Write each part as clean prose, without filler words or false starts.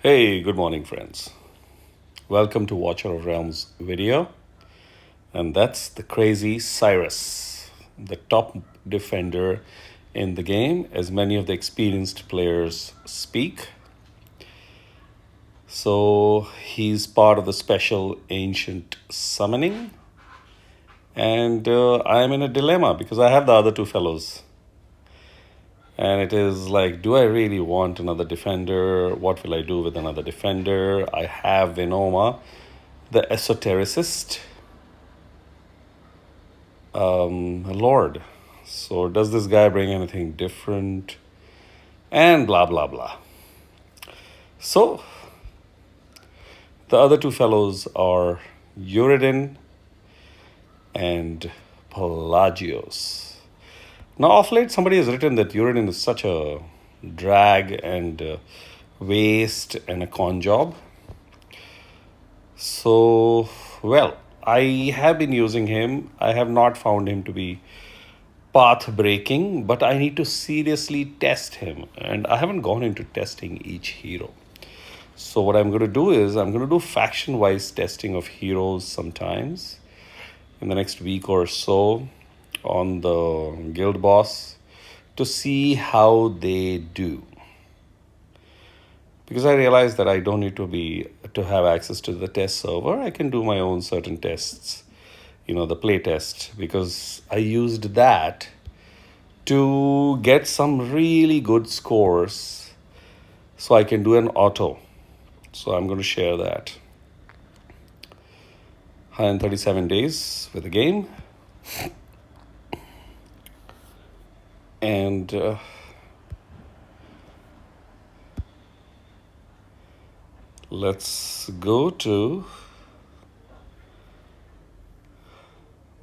Hey, good morning, friends. Welcome to Watcher of Realms video. And that's the crazy Cyrus, the top defender in the game, as many of the experienced players speak. So he's part of the special ancient summoning. And I'm in a dilemma because I have the other two fellows. And it is like, do I really want another defender? What will I do with another defender? I have Vinoma, the esotericist, Lord. So, does this guy bring anything different? And blah, blah, blah. So, the other two fellows are Uridin and Pelagios. Now, off late, somebody has written that Uridin is such a drag and waste and a con job. So, well, I have been using him. I have not found him to be path breaking, but I need to seriously test him. And I haven't gone into testing each hero. So, what I'm going to do is I'm going to do faction wise testing of heroes sometimes in the next week or so on the guild boss to see how they do. Because I realized that I don't need to have access to the test server. I can do my own certain tests, the play test, because I used that to get some really good scores so I can do an auto. So I'm going to share that. 137 days with the game. And let's go to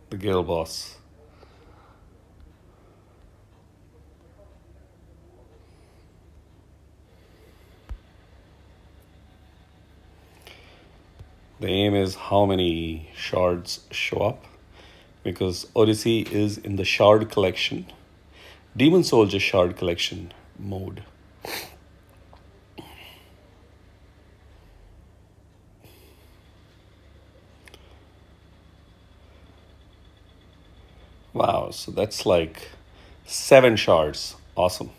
the guild boss. The aim is how many shards show up, because Odyssey is in the shard collection, Demon Soldier shard collection mode. Wow, so that's like 7 shards. Awesome.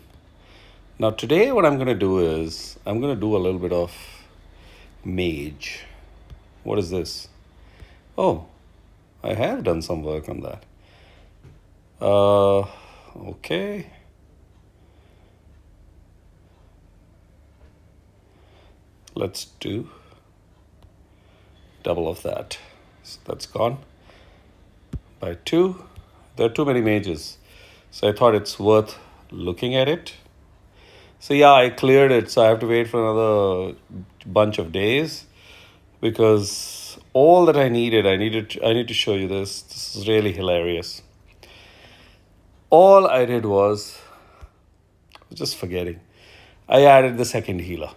Now, today, what I'm going to do is I'm going to do a little bit of mage. What is this? Oh, I have done some work on that. Okay. Let's do double of that. So that's gone by 2. There are too many mages. So I thought it's worth looking at it. So yeah, I cleared it. So I have to wait for another bunch of days because all that I need to show you this. This is really hilarious. All I did was just forgetting. I added the second healer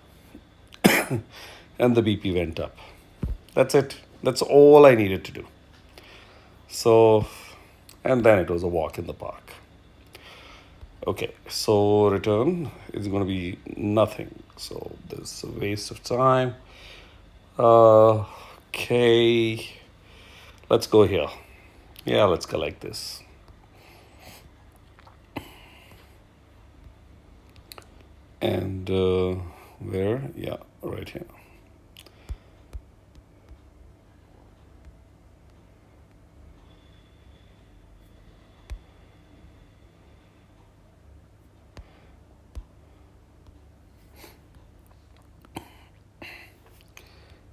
and the BP went up. That's it. That's all I needed to do. So, and then it was a walk in the park. Okay, so return is going to be nothing. So there's a waste of time. Okay, let's go here. Yeah, let's collect this. And where? Yeah, right here.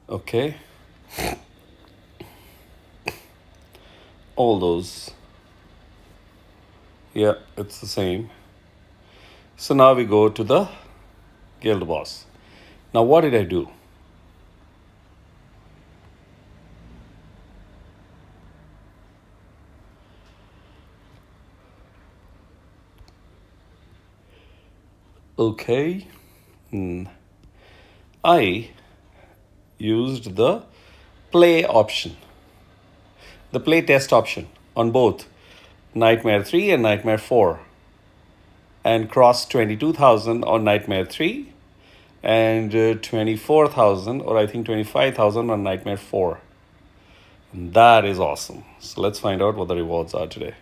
Okay. All those. Yeah, it's the same. So now we go to the guild boss. Now, what did I do? Okay. I used the play option, the play test option on both Nightmare 3 and Nightmare 4, and crossed 22,000 on Nightmare 3 and 24,000, or I think 25,000 on Nightmare 4. And that is awesome. So let's find out what the rewards are today.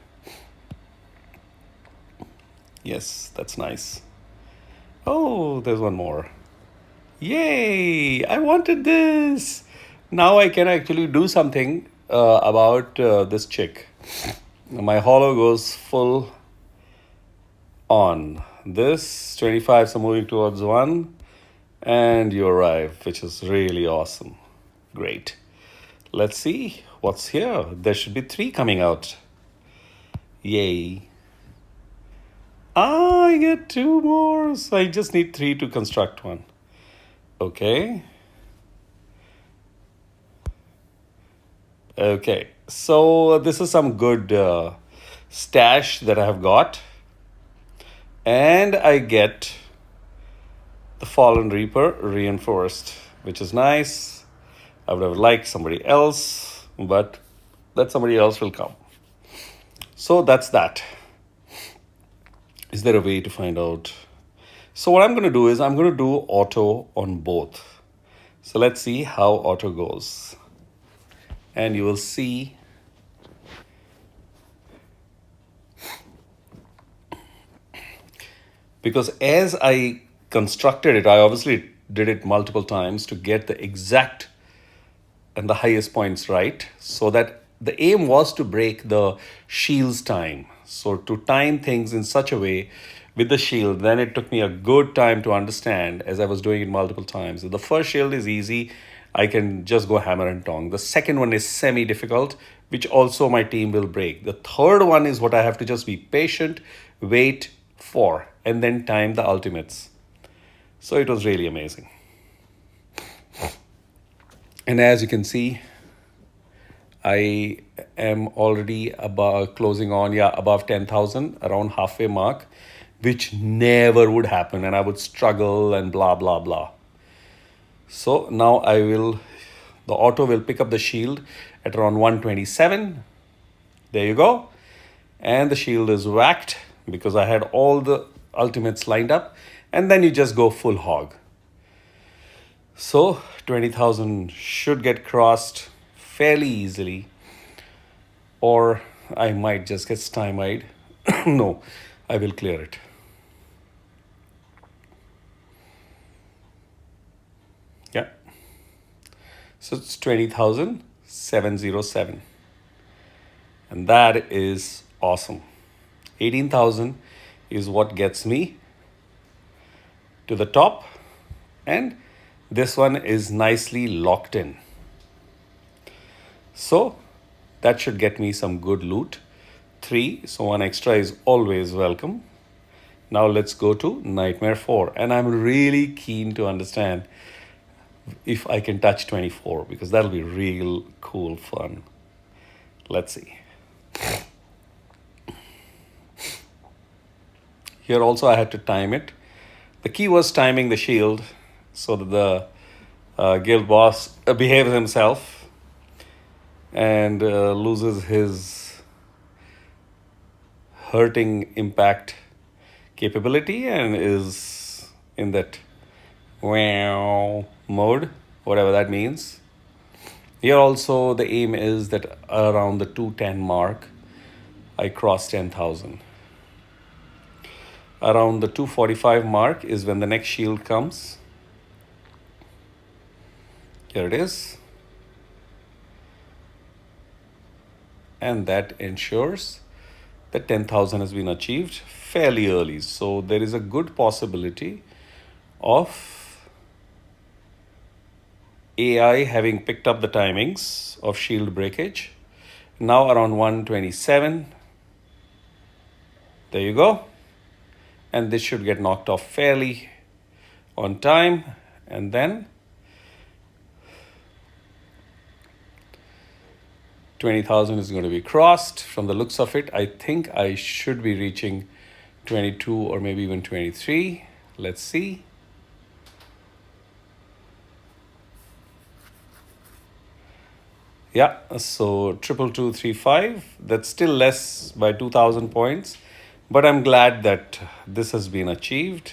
Yes, that's nice. Oh, there's one more. Yay! I wanted this. Now I can actually do something about this chick. My holo goes full on. This 25, so moving towards 1, and you arrive, which is really awesome. Great. Let's see what's here. There should be 3 coming out. Yay. I get 2 more. So I just need 3 to construct one. Okay. Okay. So this is some good stash that I have got. And I get the Fallen Reaper reinforced, which is nice. I would have liked somebody else, but that somebody else will come. So that's that. Is there a way to find out? So what I'm going to do is I'm going to do auto on both. So let's see how auto goes. And you will see because as I constructed it, I obviously did it multiple times to get the exact and the highest points right, so that the aim was to break the shield's time. So to time things in such a way with the shield, then it took me a good time to understand as I was doing it multiple times. The first shield is easy. I can just go hammer and tong. The second one is semi-difficult, which also my team will break. The third one is what I have to just be patient, wait for, and then time the ultimates. So it was really amazing. And as you can see, I am already above closing on, above 10,000, around halfway mark, which never would happen. And I would struggle and blah, blah, blah. So now the auto will pick up the shield at around 127. There you go. And the shield is whacked because I had all the ultimates lined up. And then you just go full hog. So 20,000 should get crossed fairly easily. Or I might just get stymied. No, I will clear it. Yeah. So it's 20,707. And that is awesome. 18,000 is what gets me to the top. And this one is nicely locked in. So that should get me some good loot. 3, so 1 extra is always welcome. Now let's go to Nightmare 4. And I'm really keen to understand if I can touch 24, because that'll be real cool fun. Let's see. Here also I had to time it. The key was timing the shield so that the guild boss behaves himself and loses his hurting impact capability and is in that wow mode, whatever that means. Here also the aim is that around the 210 mark I cross 10,000. Around the 245 mark is when the next shield comes. Here it is. And that ensures that 10,000 has been achieved fairly early. So there is a good possibility of AI having picked up the timings of shield breakage. Now around 127. There you go. And this should get knocked off fairly on time. And then 20,000 is going to be crossed. From the looks of it, I think I should be reaching 22 or maybe even 23. Let's see. Yeah, so 22235. That's still less by 2,000 points. But I'm glad that this has been achieved.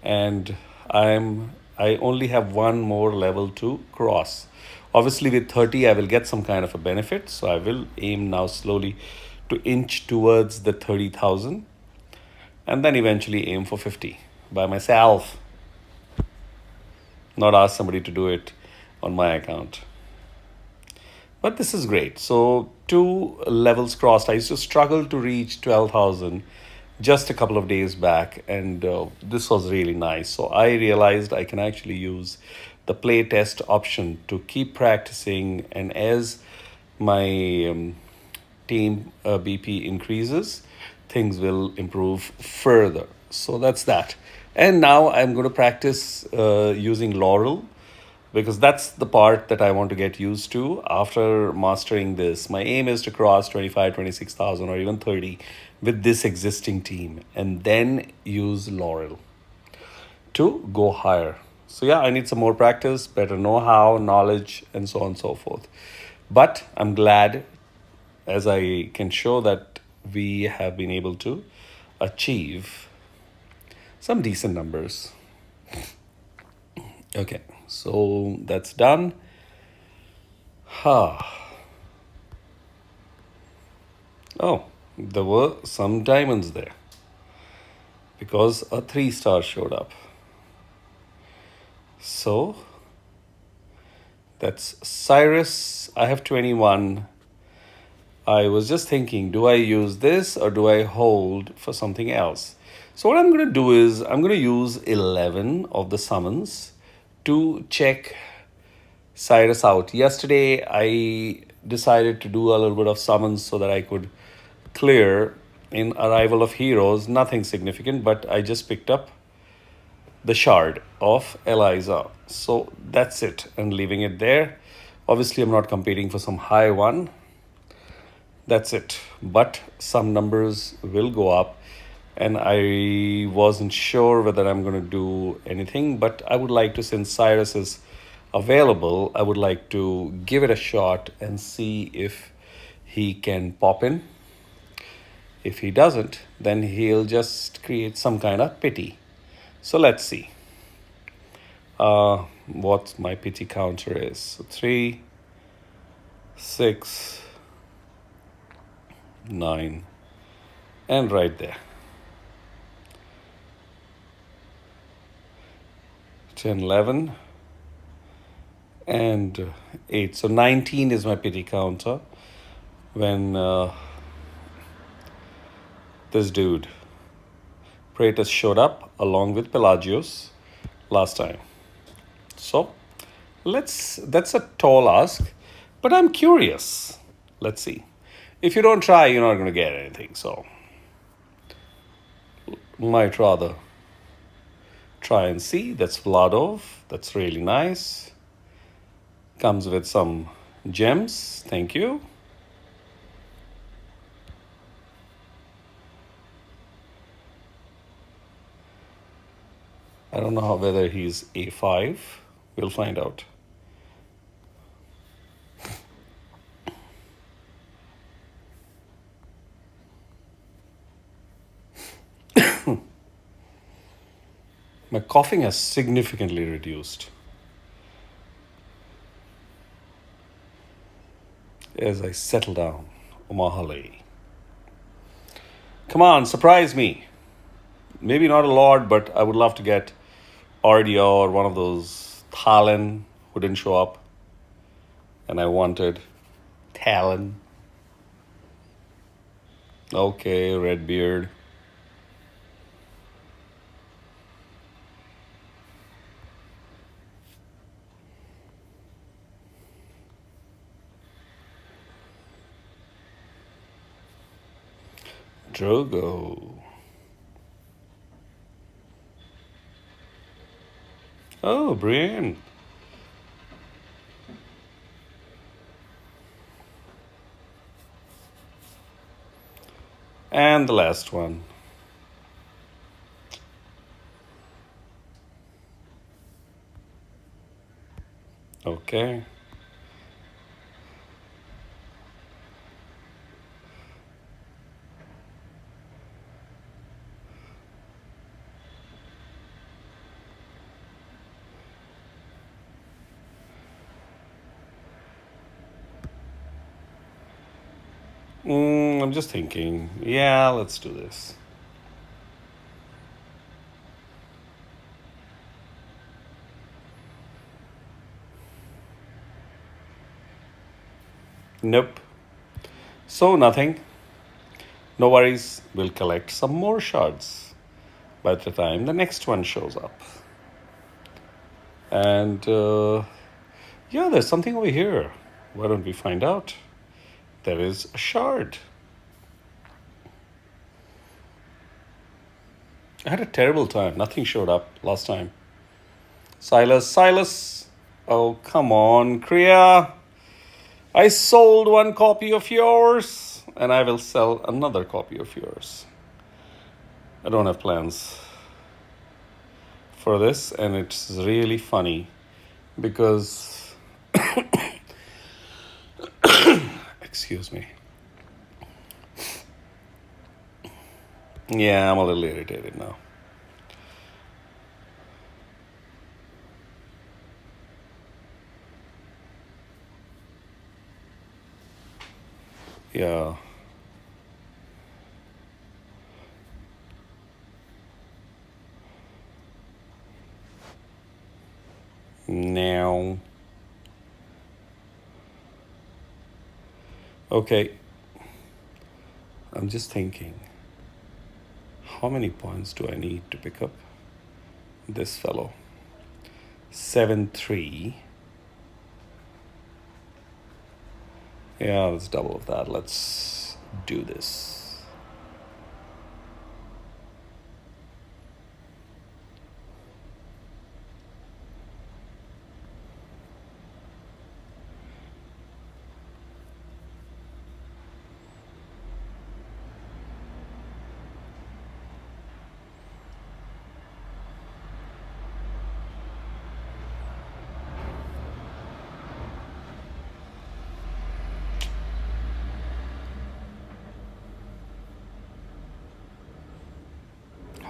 And I only have one more level to cross. Obviously, with 30, I will get some kind of a benefit. So I will aim now slowly to inch towards the 30,000 and then eventually aim for 50 by myself, not ask somebody to do it on my account. But this is great. So, two levels crossed. I used to struggle to reach 12,000 just a couple of days back, and this was really nice. So, I realized I can actually use the play test option to keep practicing, and as my team BP increases, things will improve further. So, that's that. And now I'm going to practice using Laurel because that's the part that I want to get used to after mastering this. My aim is to cross 25, 26,000, or even 30 with this existing team and then use Laurel to go higher. So, yeah, I need some more practice, better know how, knowledge, and so on and so forth. But I'm glad as I can show that we have been able to achieve some decent numbers. Okay, so that's done. Oh, there were some diamonds there because a 3 star showed up. So that's Cyrus. I have 21. I was just thinking, do I use this or do I hold for something else? So what I'm going to do is I'm going to use 11 of the summons to check Cyrus out. Yesterday, I decided to do a little bit of summons so that I could clear in Arrival of Heroes. Nothing significant, but I just picked up the shard of Eliza. So that's it, and leaving it there. Obviously, I'm not competing for some high one. That's it. But some numbers will go up, and I wasn't sure whether I'm going to do anything, but I would like to, since Cyrus is available, I would like to give it a shot and see if he can pop in. If he doesn't, then he'll just create some kind of pity. So let's see what my pity counter is. So 3, 6, 9, and right there. 10, 11, and 8. So 19 is my pity counter when this dude, Praetus, showed up along with Pelagius last time. So that's a tall ask, but I'm curious. Let's see. If you don't try, you're not going to get anything. So might rather try and see. That's Vladov. That's really nice. Comes with some gems. Thank you. I don't know whether he's A5. We'll find out. My coughing has significantly reduced as I settle down. Omahale. Come on, surprise me. Maybe not a lot, but I would love to get Ardia or one of those Talon who didn't show up. And I wanted Talon. Okay, Redbeard. Drogo. Oh, Brienne. And the last one. Okay. I'm just thinking. Yeah, let's do this. Nope. So nothing. No worries. We'll collect some more shards by the time the next one shows up. And yeah, there's something over here. Why don't we find out? There is a shard. I had a terrible time. Nothing showed up last time. Silas. Oh, come on, Kriya. I sold one copy of yours, and I will sell another copy of yours. I don't have plans for this, and it's really funny because, excuse me. Yeah, I'm a little irritated now. Yeah. Now. Okay. I'm just thinking. How many points do I need to pick up this fellow? 7-3. Yeah, let's double of that. Let's do this.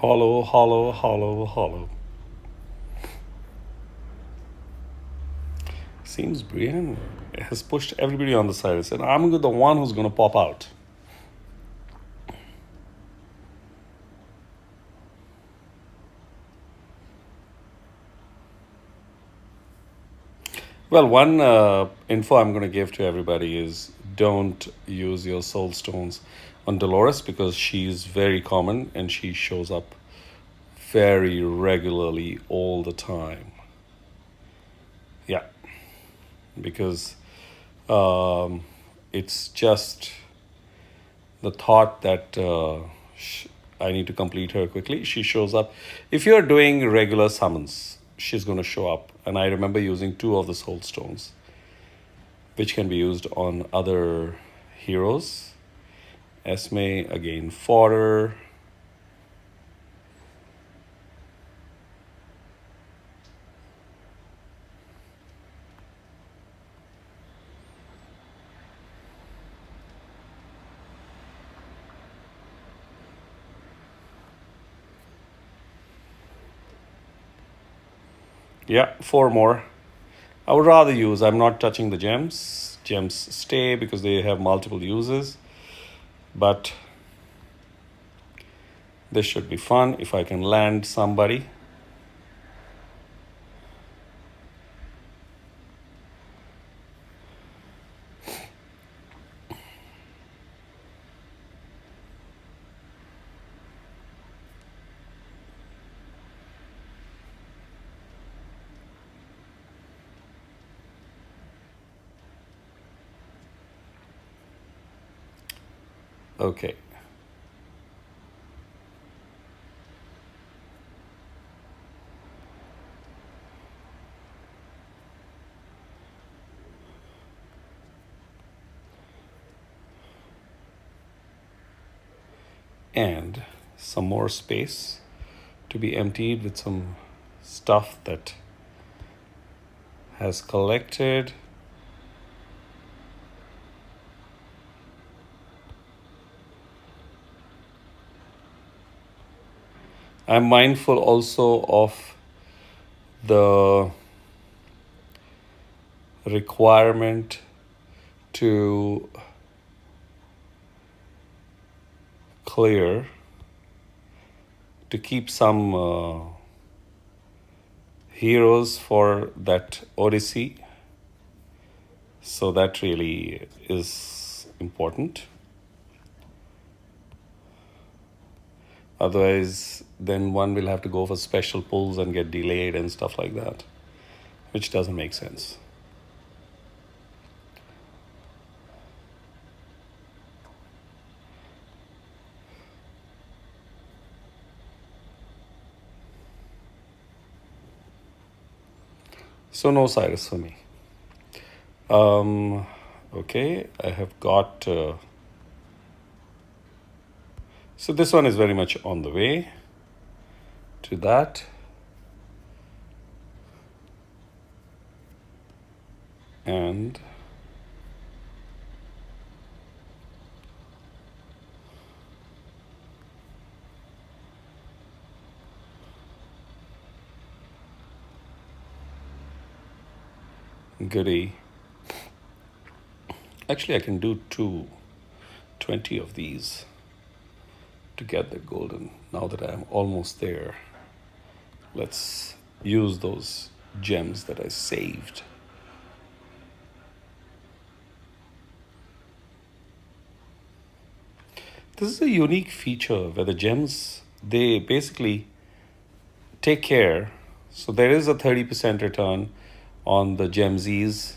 Hollow. Seems Brienne has pushed everybody on the side. Said, I'm the one who's going to pop out. Well, one info I'm going to give to everybody is don't use your soul stones on Dolores because she's very common and she shows up very regularly all the time. Yeah, because it's just the thought that I need to complete her quickly. She shows up. If you're doing regular summons, she's going to show up. And I remember using 2 of the soul stones, which can be used on other heroes. Esme, again, fodder. Yeah, 4 more. I would rather use, I'm not touching the gems. Gems stay because they have multiple uses. But this should be fun if I can land somebody. Okay. And some more space to be emptied with some stuff that has collected. I'm mindful also of the requirement to clear to keep some heroes for that Odyssey. So that really is important. Otherwise, then one will have to go for special pulls and get delayed and stuff like that, which doesn't make sense. So no Cyrus for me. Okay, I have got... so this one is very much on the way to that. And goody. Actually, I can do 20 of these to get the golden. Now that I'm almost there, let's use those gems that I saved. This is a unique feature where the gems, they basically take care. So there is a 30% return on the Gemsies.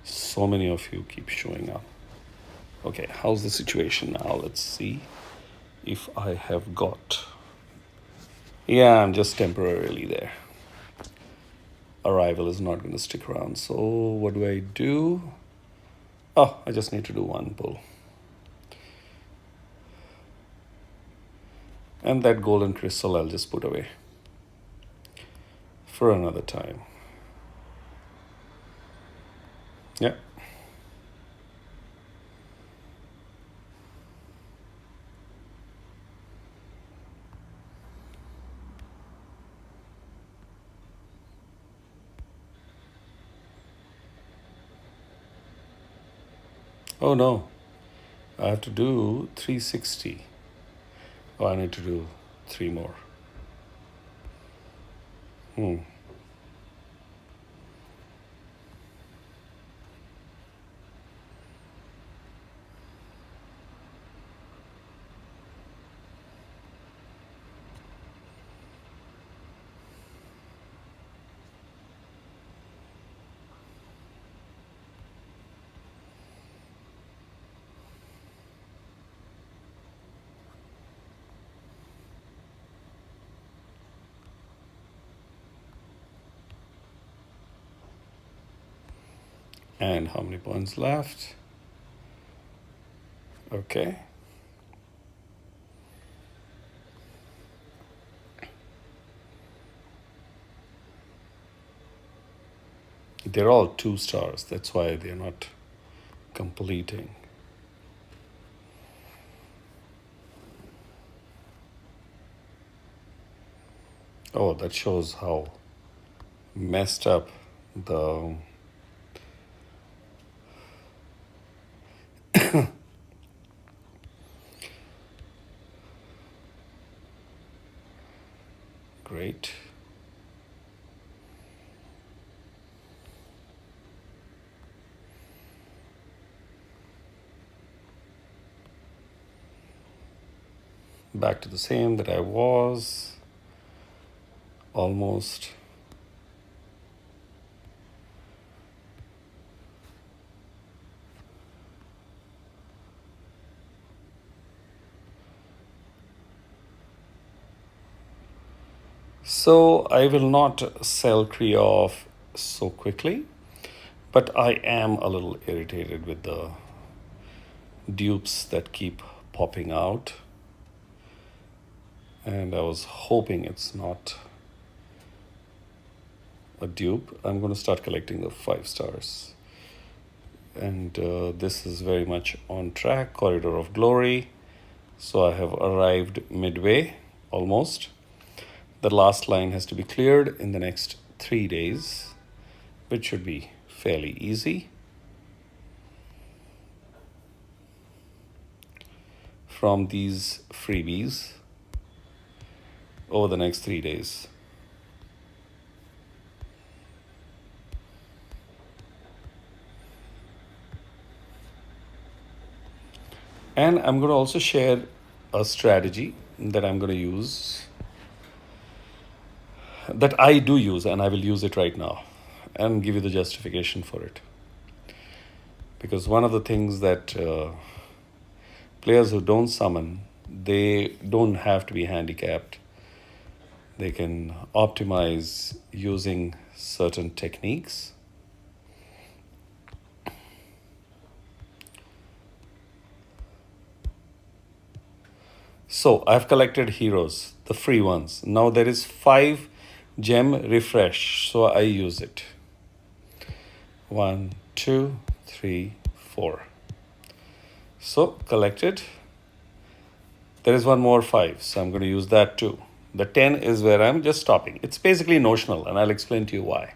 So many of you keep showing up. Okay, how's the situation now? Let's see if I have got... yeah, I'm just temporarily there. Arrival is not going to stick around. So what do I do? Oh, I just need to do one pull. And that golden crystal I'll just put away for another time. Yeah. Oh no, I have to do 360. Oh, I need to do 3 more. And how many points left? Okay. They're all 2 stars. That's why they're not completing. Oh, that shows how messed up the... Great. Back to the same that I was. Almost. So I will not sell Kree off so quickly, but I am a little irritated with the dupes that keep popping out. And I was hoping it's not a dupe. I'm going to start collecting the 5 stars. And this is very much on track. Corridor of Glory. So I have arrived midway, almost. The last line has to be cleared in the next 3 days, which should be fairly easy from these freebies over the next 3 days. And I'm going to also share a strategy that I'm going to use, that I do use, and I will use it right now and give you the justification for it. Because one of the things that players who don't summon, they don't have to be handicapped. They can optimize using certain techniques. So I've collected heroes, the free ones. Now there is 5 gem refresh, so I use it. 1, 2, 3, 4. So collected. There is one more 5, so I'm going to use that too. The 10 is where I'm just stopping. It's basically notional, and I'll explain to you why.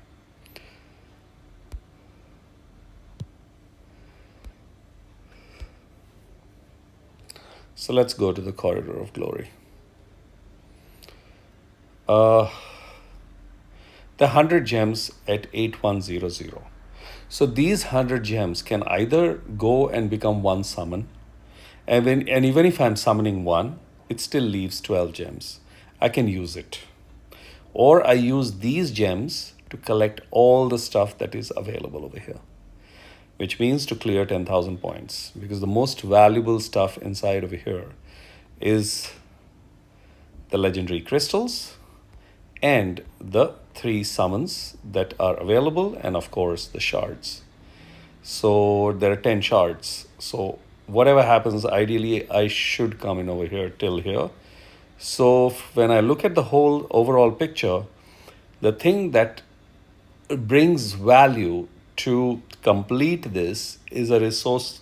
So let's go to the Corridor of Glory. The 100 gems at 8100. So these 100 gems can either go and become one summon, and even if I'm summoning one, it still leaves 12 gems. I can use it. Or I use these gems to collect all the stuff that is available over here, which means to clear 10,000 points, because the most valuable stuff inside over here is the legendary crystals and the 3 summons that are available, and of course the shards. So there are 10 shards. So whatever happens, ideally I should come in over here till here. So when I look at the whole overall picture, the thing that brings value to complete this is a resource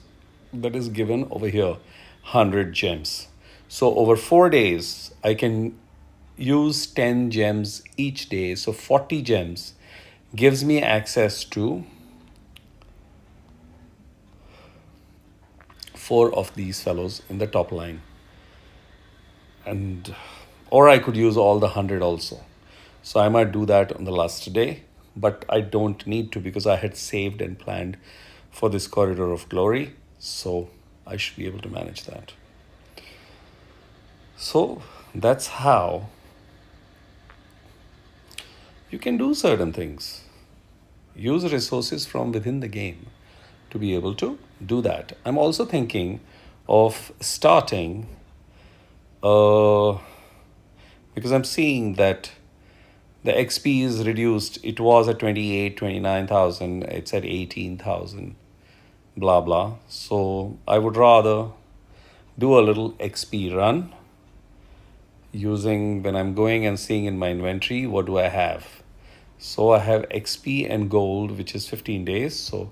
that is given over here, 100 gems. So over 4 days, I can use 10 gems each day. So 40 gems gives me access to 4 of these fellows in the top line. And or I could use all the 100 also. So I might do that on the last day, but I don't need to because I had saved and planned for this Corridor of Glory. So I should be able to manage that. So that's how you can do certain things. Use resources from within the game to be able to do that. I'm also thinking of starting, because I'm seeing that the XP is reduced. It was at 28, 29,000. It's at 18,000, blah, blah. So I would rather do a little XP run using, when I'm going and seeing in my inventory, what do I have? So I have XP and gold, which is 15 days. So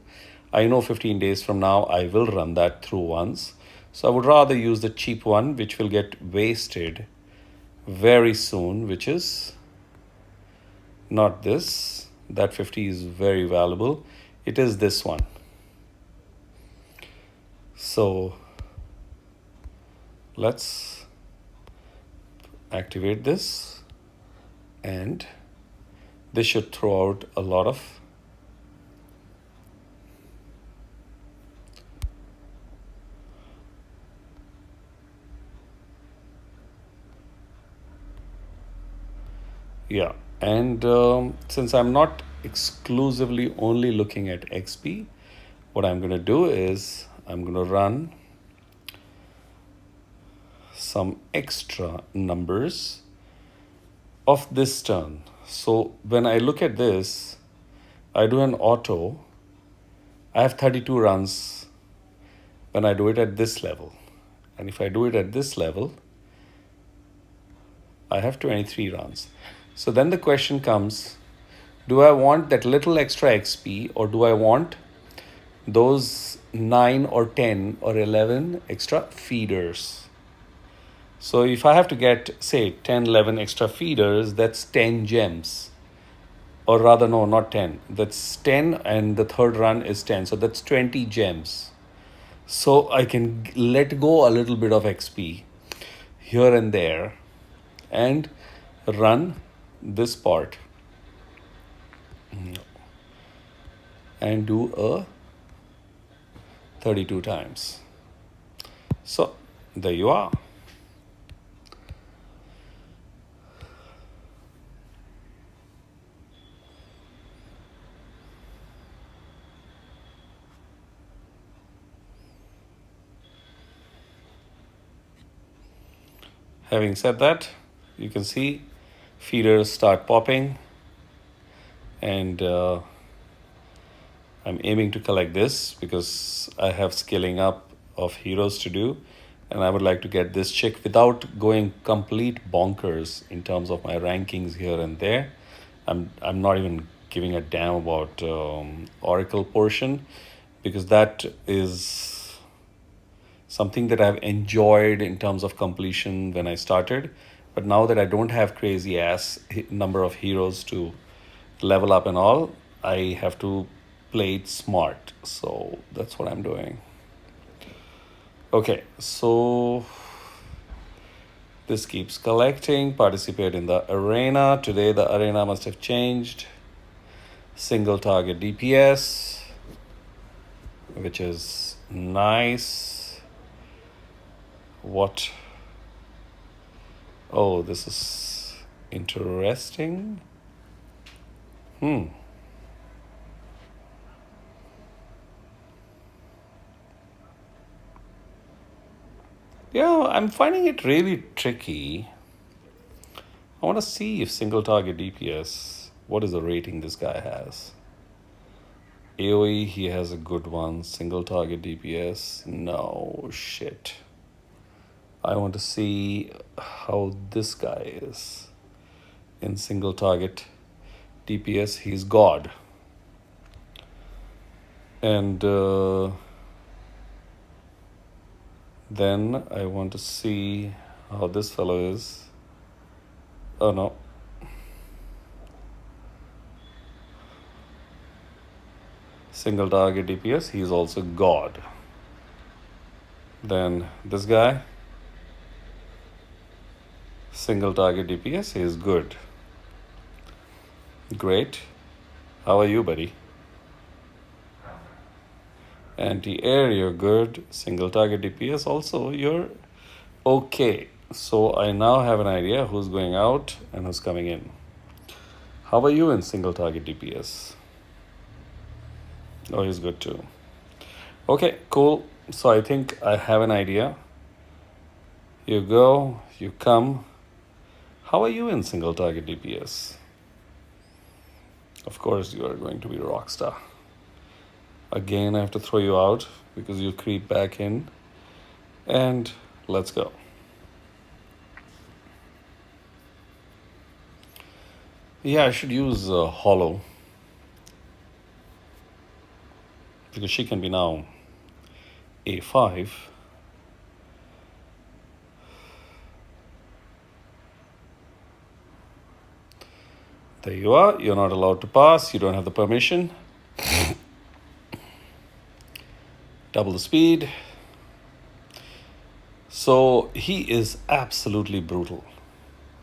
I know 15 days from now, I will run that through once. So I would rather use the cheap one, which will get wasted very soon, which is not this. That 50 is very valuable. It is this one. So let's activate this, and this should throw out a lot of yeah. And since I'm not exclusively only looking at XP, what I'm going to do is I'm going to run some extra numbers of this turn. So when I look at this, I do an auto. I have 32 runs when I do it at this level. And if I do it at this level, I have 23 runs. So then the question comes, do I want that little extra XP, or do I want those 9 or 10 or 11 extra feeders? So if I have to get, say, 10, 11 extra feeders, that's 10 gems or rather, no, not 10. That's 10, and the third run is 10. So that's 20 gems. So I can let go a little bit of XP here and there and run this part and do a 32 times. So there you are. Having said that, you can see feeders start popping, and I'm aiming to collect this because I have scaling up of heroes to do, and I would like to get this chick without going complete bonkers in terms of my rankings here and there. I'm not even giving a damn about Oracle portion, because that is something that I've enjoyed in terms of completion when I started. But now that I don't have crazy ass number of heroes to level up and all, I have to play it smart. So that's what I'm doing. Okay, so this keeps collecting. Participate in the arena. Today the arena must have changed. Single target DPS, which is nice. What? Oh, this is interesting. Yeah, I'm finding it really tricky. I want to see if single target DPS, what is the rating this guy has? AoE, he has a good one. Single target DPS, no shit. I want to see how this guy is in single target DPS. He's God. And then I want to see how this fellow is. Oh no. Single target DPS, he's also God. Then this guy, single target DPS, he is good. Great. How are you, buddy? Anti-air, you're good. Single target DPS, also you're okay. So I now have an idea who's going out and who's coming in. How are you in single target DPS? Oh, he's good too. Okay, cool. So I think I have an idea. You go, you come. How are you in single target DPS? Of course, you are going to be Rockstar. Again, I have to throw you out because you creep back in. And let's go. Yeah, I should use Hollow, because she can be now A5. There you are. You're not allowed to pass. You don't have the permission. Double the speed. So he is absolutely brutal.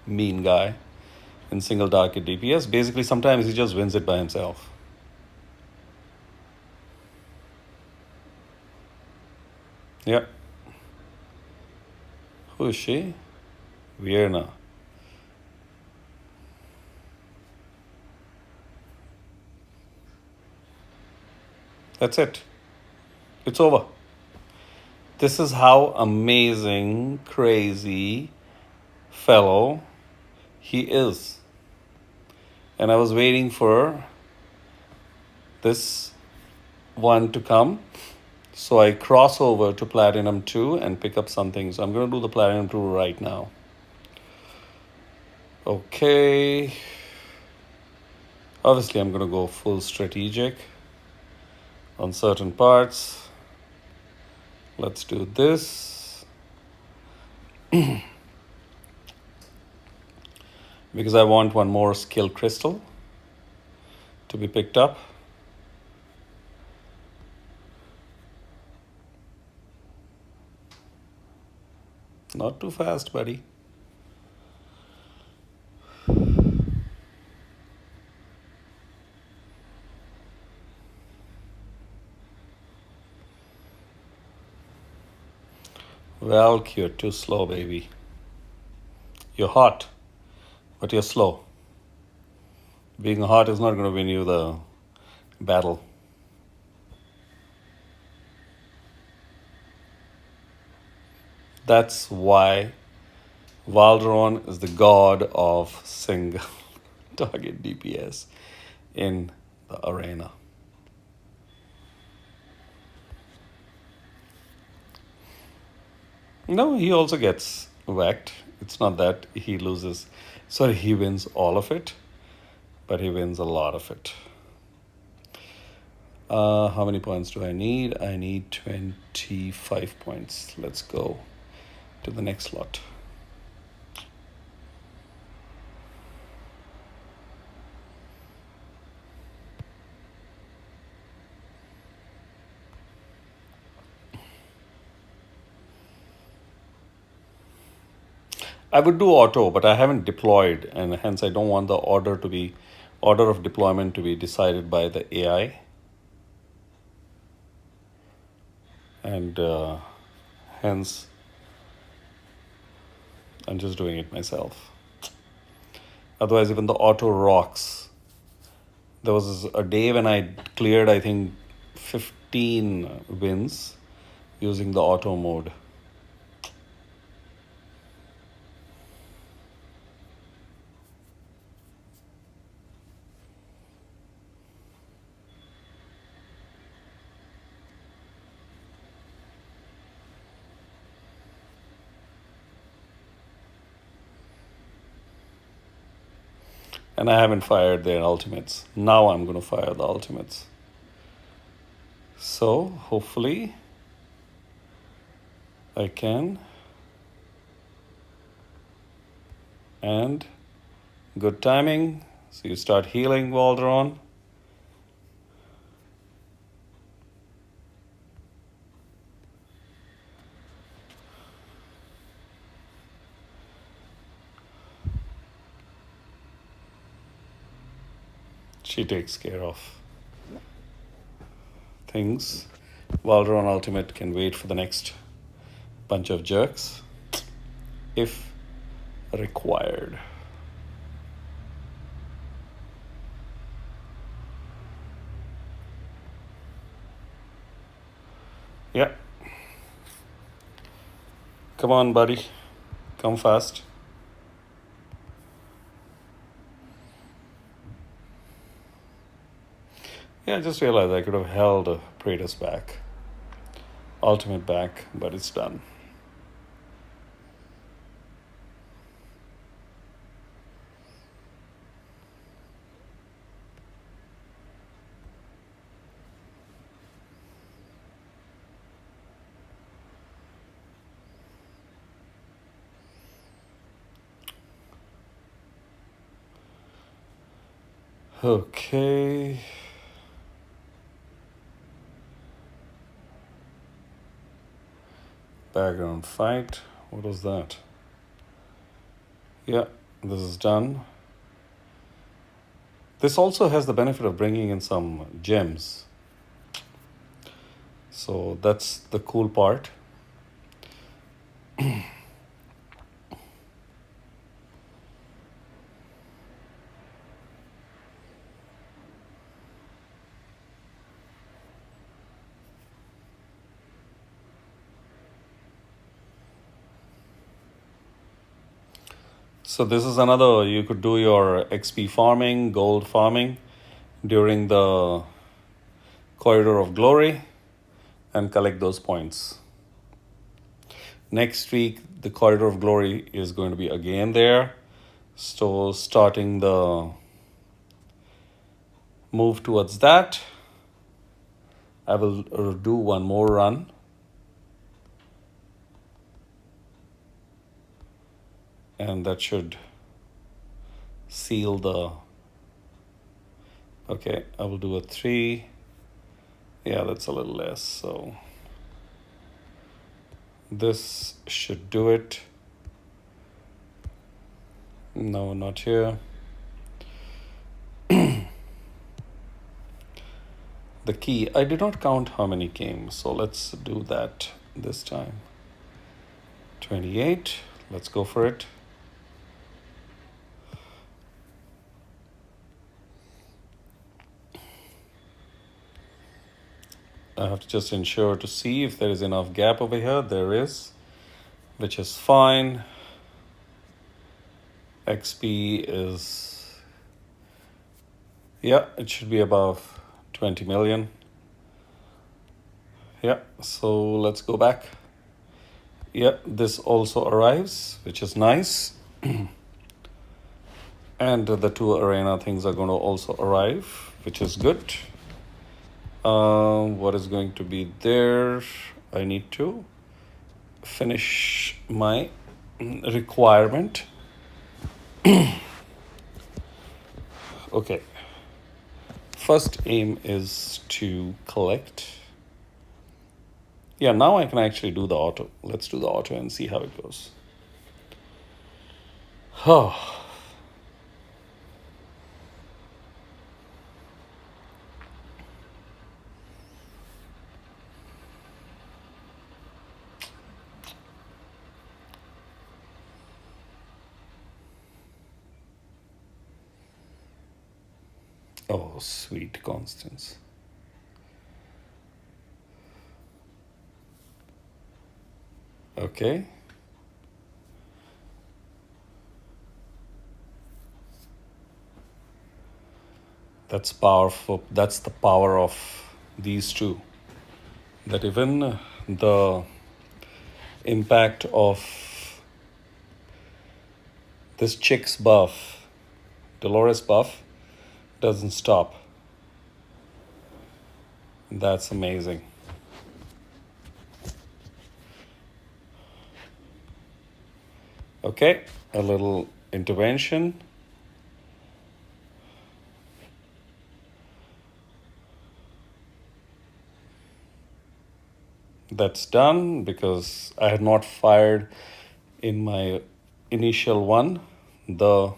Mean guy in single target DPS. Basically, sometimes he just wins it by himself. Yep. Who is she? Vienna. That's it. It's over. This is how amazing, crazy fellow he is. And I was waiting for this one to come. So I cross over to Platinum 2 and pick up something. So I'm going to do the Platinum 2 right now. Okay. Obviously, I'm going to go full strategic on certain parts. Let's do this. Because I want one more skill crystal. to be picked up. Not too fast, buddy. Well, you're too slow, baby. You're hot, but you're slow. Being hot is not going to win you the battle. That's why Valderon is the god of single target DPS in the arena. No, he also gets whacked. It's not that he loses. Sorry, he wins all of it, but he wins a lot of it. How many points do I need? I need 25 points. Let's go to the next slot. I would do auto, but I haven't deployed, and hence I don't want the order of deployment to be decided by the AI. And hence I'm just doing it myself. Otherwise, even the auto rocks. There was a day when I cleared, I think, 15 wins using the auto mode. And I haven't fired their ultimates. Now I'm going to fire the ultimates. So hopefully I can. And good timing. So you start healing Valderon. She takes care of things. Valderon Ultimate can wait for the next bunch of jerks if required. Yeah. Come on, buddy. Come fast. Yeah, I just realized I could have held Praetus back. Ultimate back, but it's done. Okay. Background fight. What was that? Yeah, this is done. This also has the benefit of bringing in some gems. So that's the cool part. So this is another, you could do your XP farming, gold farming during the Corridor of Glory and collect those points. Next week, the Corridor of Glory is going to be again there. So starting the move towards that, I will do one more run. And that should seal the Okay, I will do a 3. Yeah, that's a little less. So this should do it. No, not here. The key, I did not count how many came, so let's do that this time. 28, let's go for it. I have to just ensure to see if there is enough gap over here. There is, which is fine. XP is, yeah, it should be above 20 million. Yeah, so let's go back. Yeah, this also arrives, which is nice. And the 2 arena things are going to also arrive, which is good. What is going to be there? I need to finish my requirement. Okay. First aim is to collect. Yeah, now I can actually do the auto. Let's do the auto and see how it goes. Oh. Oh, sweet Constance. Okay. That's powerful. That's the power of these two. That even the impact of this chick's buff, Dolores buff, doesn't stop. That's amazing. Okay, a little intervention. That's done because I had not fired in my initial one the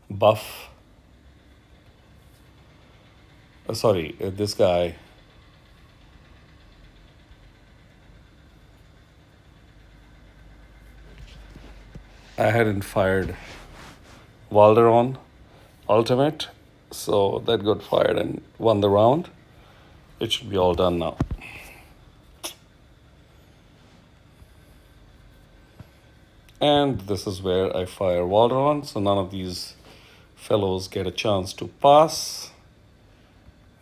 buff. Sorry, this guy. I hadn't fired Valderon Ultimate, so that got fired and won the round. It should be all done now. And this is where I fire Valderon, so none of these fellows get a chance to pass.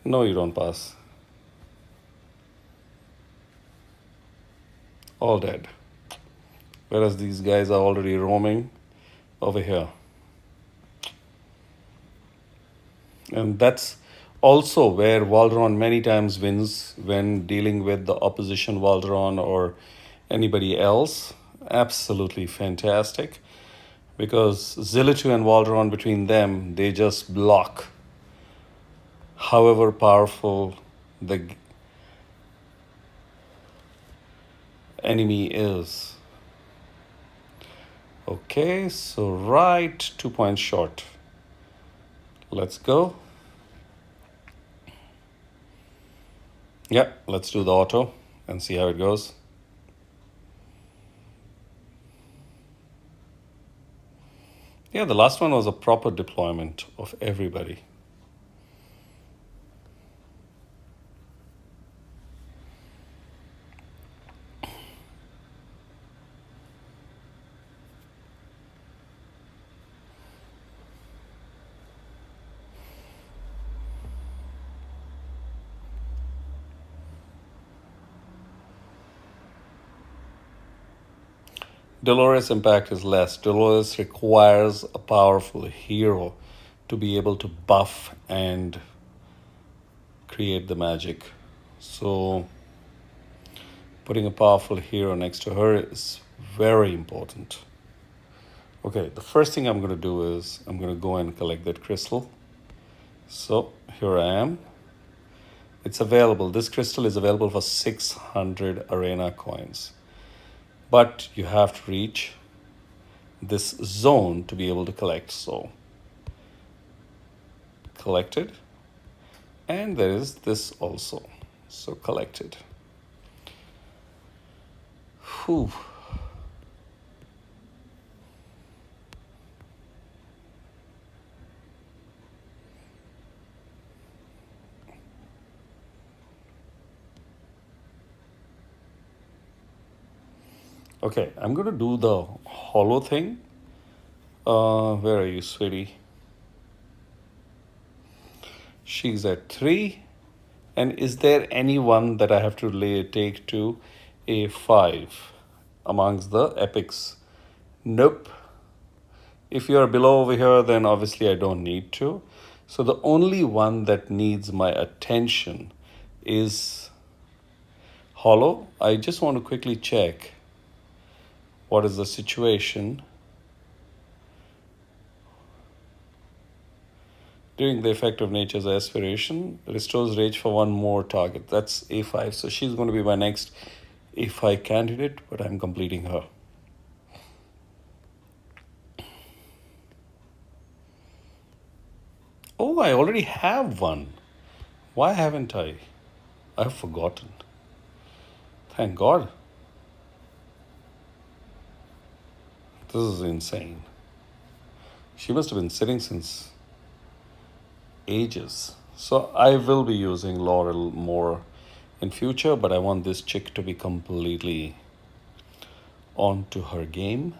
No, you don't pass. All dead. Whereas these guys are already roaming over here. And that's also where Valderon many times wins when dealing with the opposition Valderon or anybody else. Absolutely fantastic. Because Zilitu and Valderon, between them, they just block. However powerful the enemy is. Okay, so right 2 points short. Let's go. Yeah, let's do the auto and see how it goes. Yeah, the last one was a proper deployment of everybody. Dolores' impact is less. Dolores requires a powerful hero to be able to buff and create the magic. So putting a powerful hero next to her is very important. Okay, the first thing I'm going to do is I'm going to go and collect that crystal. So here I am. It's available. This crystal is available for 600 arena coins. But you have to reach this zone to be able to collect. So collected. And there is this also. So collected. Whew. Okay, I'm going to do the hollow thing. Where are you, sweetie? She's at 3. And is there anyone that I have to take to A5 amongst the epics? Nope. If you're below over here, then obviously I don't need to. So the only one that needs my attention is Hollow. I just want to quickly check what is the situation. During the effect of nature's aspiration, restores rage for one more target. That's A5. So she's going to be my next A5 candidate, but I'm completing her. Oh, I already have one. Why haven't I? I've forgotten. Thank God. This is insane. She must have been sitting since ages. So I will be using Laurel more in future, but I want this chick to be completely on to her game.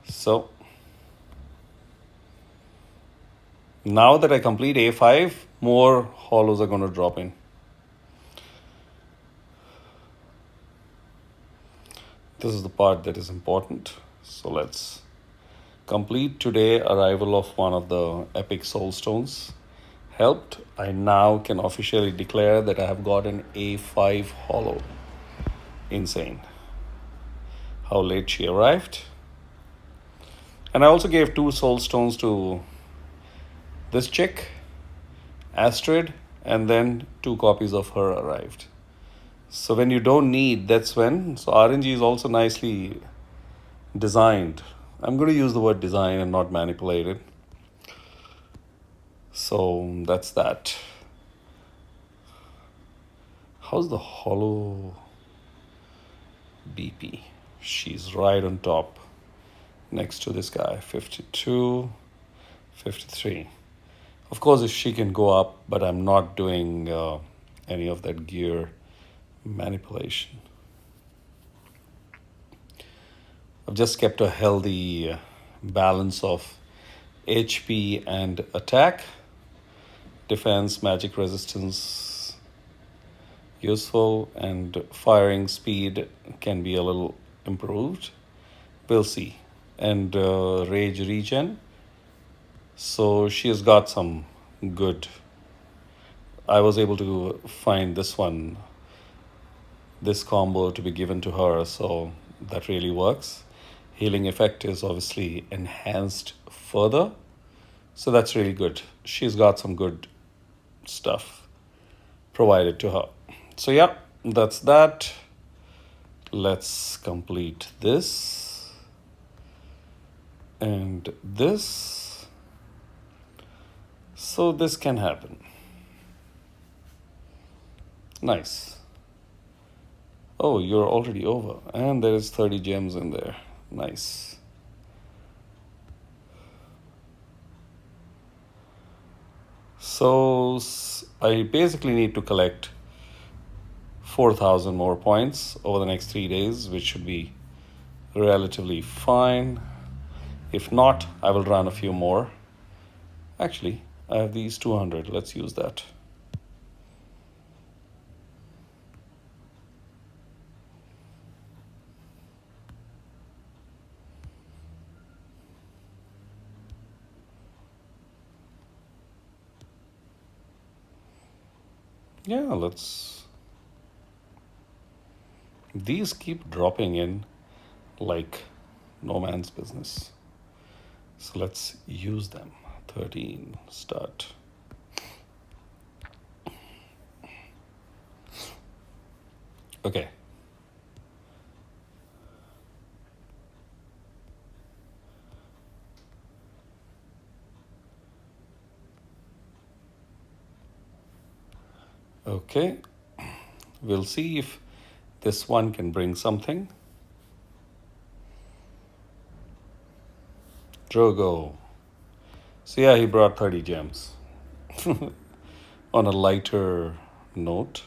So now that I complete A5, more hollows are going to drop in. This is the part that is important. So let's complete today arrival of one of the epic soul stones. Helped. I now can officially declare that I have got an A5 hollow. Insane. How late she arrived. And I also gave 2 soul stones to this chick, Astrid, and then 2 copies of her arrived. So when you don't need, that's when. So RNG is also nicely designed. I'm going to use the word design and not manipulated. So that's that. How's the hollow BP? She's right on top next to this guy. 52, 53. Of course, if she can go up, but I'm not doing any of that gear manipulation. I've just kept a healthy balance of HP and attack. Defense, magic resistance, useful, and firing speed can be a little improved. We'll see. And rage regen. So she has got some good. I was able to find this one, this combo to be given to her, so that really works. Healing effect is obviously enhanced further, so that's really good. She's got some good stuff provided to her. So yeah, that's that. Let's complete this and this. So this can happen. Nice. Oh, you're already over. And there is 30 gems in there. Nice. So I basically need to collect 4,000 more points over the next 3 days, which should be relatively fine. If not, I will run a few more. Actually, I have these 200. Let's use that. Yeah, let's. These keep dropping in like No man's business. So let's use them. 13, start. Okay. Okay. We'll see if this one can bring something. Drogo. So yeah, he brought 30 gems. On a lighter note.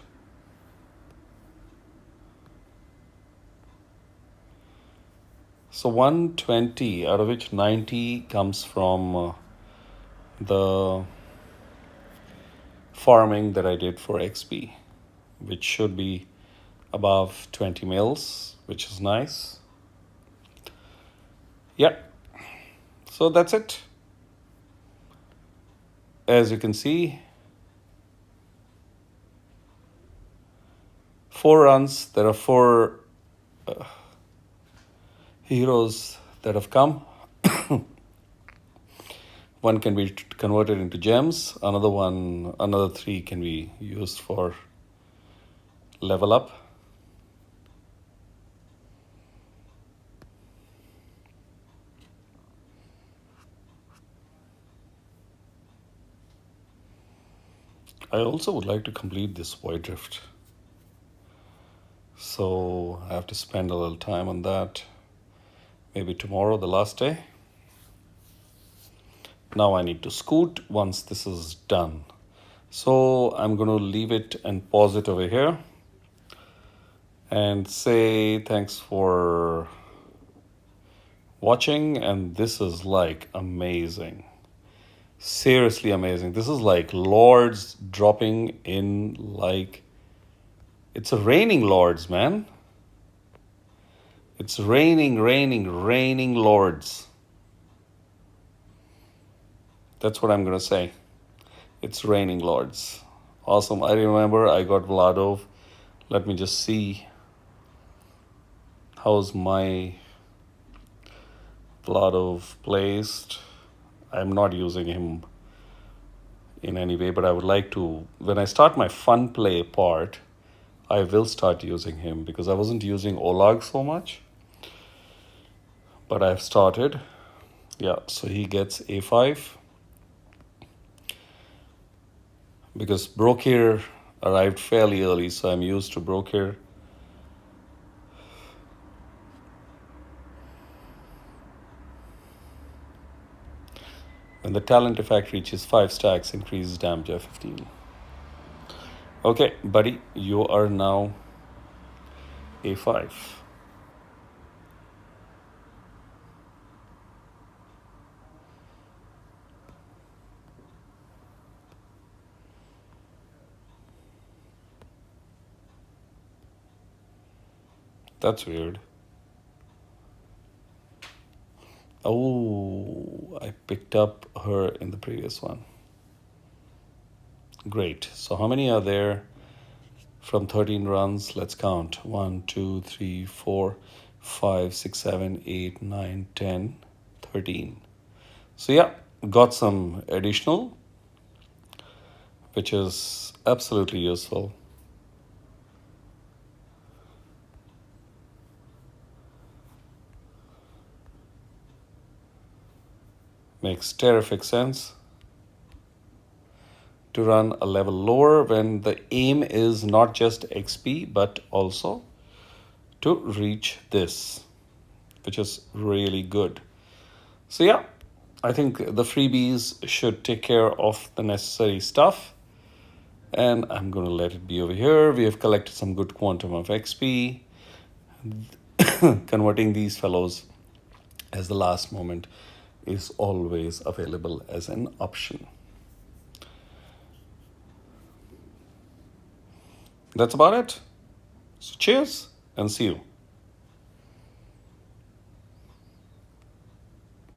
So 120, out of which 90 comes from the farming that I did for XP, which should be above 20 mils, which is nice. Yeah, so that's it. As you can see, 4 runs. There are 4 heroes that have come. One can be converted into gems. Another 3 can be used for level up. I also would like to complete this Void Rift. So I have to spend a little time on that. Maybe tomorrow, the last day. Now I need to scoot once this is done. So I'm going to leave it and pause it over here and say thanks for watching. And this is like amazing. Seriously amazing. This is like lords dropping in like... It's a raining lords, man. It's raining lords. That's what I'm going to say. It's raining lords. Awesome. I remember I got Vladov. Let me just see. How's my Vladov placed? I'm not using him in any way, but I would like to. When I start my fun play part, I will start using him because I wasn't using Olag so much. But I've started. Yeah, so he gets A5. Because Brokir arrived fairly early, so I'm used to Brokir. When the talent effect reaches 5 stacks, increases damage by 15. Okay, buddy, you are now A5. That's weird. Oh, I picked up her in the previous one. Great. So how many are there from 13 runs? Let's count. 1, 2, 3, 4, 5, 6, 7, 8, 9, 10, 13. So yeah, got some additional, which is absolutely useful. Makes terrific sense to run a level lower when the aim is not just XP but also to reach this, which is really good. So yeah, I think the freebies should take care of the necessary stuff, and I'm going to let it be over here. We have collected some good quantum of XP. Converting these fellows as the last moment is always available as an option. That's about it. So cheers and see you.